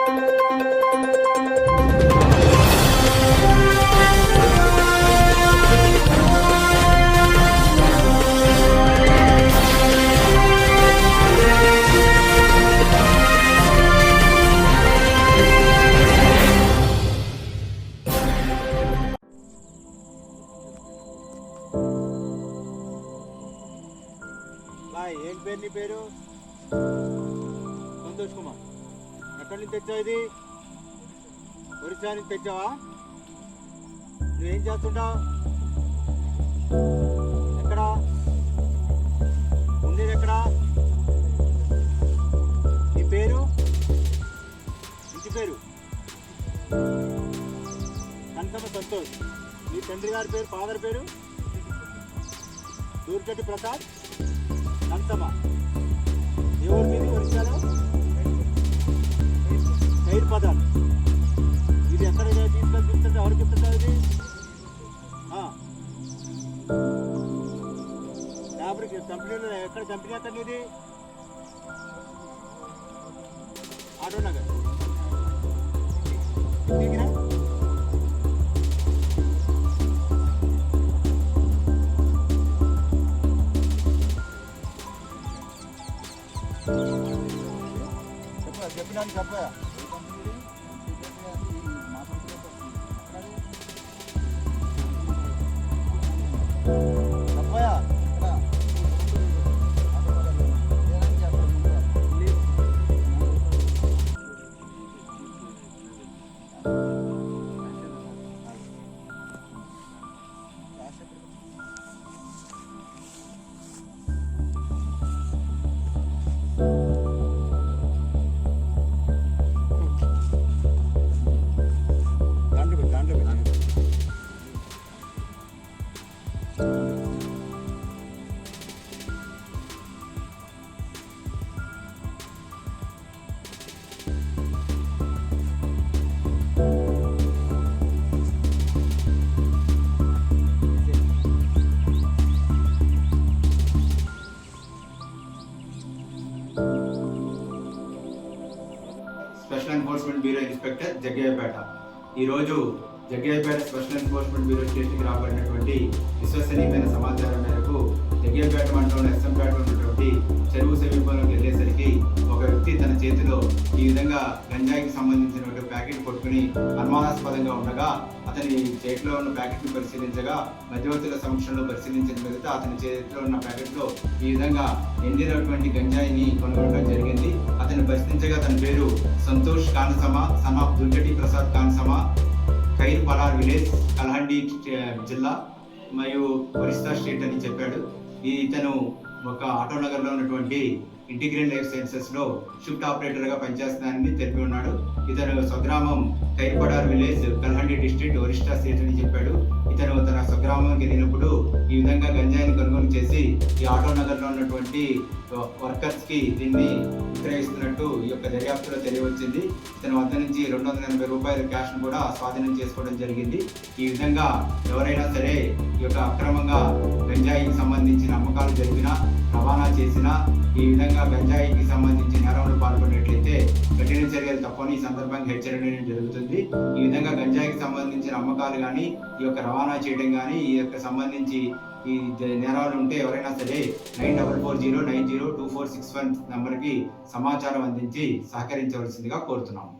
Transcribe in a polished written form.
ఏం పేరు నీ పేరు? సంతోష్ కుమార్. ఎక్కడి నుంచి తెచ్చావు ఇది? ఒరిస్సా నుంచి తెచ్చావా? నువ్వేం చేస్తుంటావు? ఎక్కడ ఉండేది? ఎక్కడ నీ పేరు? ఇంటి పేరు? కనకమ్మ సంతోష్. నీ తండ్రి గారి పేరు, ఫాదర్ పేరు? దూర్గటి ప్రసాద్ కంచమ. ఎవరు మీది ఒరిస్సాలో? కైర్ పదాలు. ఇది ఎక్కడ తీసుకొని చూస్తుంటే ఎవరు చెప్తుంటారు? ఇది ఫ్యాబ్రిక్ కంపెనీలో ఎక్కడ? కంపెనీ ఎక్కడ ఇది? ఆటో నగర్. చెప్పినాను చెప్పా. Special enforcement bureau inspector Jaggayyapeta. ఈరోజు జగ్గయ్యపేట స్పెషల్ ఎన్ఫోర్స్మెంట్ బ్యూరో స్టేషన్కి రాబడినటువంటి విశ్వసనీయమైన సమాచారం మేరకు జగ్గయ్యపేట మండలంలో ఎస్ఎంపేటలో ఉన్నటువంటి చెరువు సమీపంలోకి వెళ్ళేసరికి ఒక వ్యక్తి తన చేతిలో ఈ విధంగా గంజాయికి సంబంధించిన ప్యాకెట్ పట్టుకుని అనుమానాస్పదంగా ఉండగా అతని చేతిలో ఉన్న ప్యాకెట్ను పరిశీలించగా మధ్యవర్తుల సమక్షంలో పరిశీలించిన మీదట అతని చేతిలో ఉన్న ప్యాకెట్లో ఈ విధంగా ఎండినటువంటి గంజాయిని కొనుగొనడం జరిగింది. అతన్ని పరిశీలించగా తన పేరు Santosh Kansama, son of Durgati Prasad Kansama, Khair Palar village, Kalahandi జిల్లా మరియు ఒరిస్సా స్టేట్ అని చెప్పాడు. ఇతను ఒక ఆటో నగర్లో ఉన్నటువంటి ఇంటిగ్రేటెడ్ లైఫ్ సైన్సెస్లో షిఫ్ట్ ఆపరేటర్గా పనిచేస్తున్నానని తెలిపి ఉన్నాడు. ఇతను స్వగ్రామం ఖైర్పడార్ village, Kalahandi district, Orissa state అని చెప్పాడు. ఇతను తన స్వగ్రామానికి వెళ్ళినప్పుడు ఈ విధంగా గంజాయిని కొనుగోలు చేసి ఈ ఆటో నగర్లో ఉన్నటువంటి వర్కర్స్కి దీన్ని విక్రయిస్తున్నట్టు ఈ యొక్క దర్యాప్తులో తెలియవచ్చింది. ఇతని వద్ద నుంచి 280 రూపాయల క్యాష్ను కూడా స్వాధీనం చేసుకోవడం జరిగింది. ఈ విధంగా ఎవరైనా సరే ఈ యొక్క అక్రమంగా గంజాయికి సంబంధించిన అమ్మకాలు జరిపినా, రవాణా చేసినా, ఈ విధంగా గంజాయికి సంబంధించి నేరంలో పాల్గొన్నట్లయితే కఠిన చర్యలు తప్పని ఈ సందర్భంగా హెచ్చరించడం జరుగుతుంది. ఈ విధంగా గంజాయికి సంబంధించిన అమ్మకాలు కానీ, ఈ యొక్క రవాణా చేయడం కానీ, ఈ యొక్క సంబంధించి ఈ నేరాలు ఉంటే ఎవరైనా సరే 9440902461 నంబర్కి సమాచారం అందించి సహకరించవలసిందిగా కోరుతున్నాము.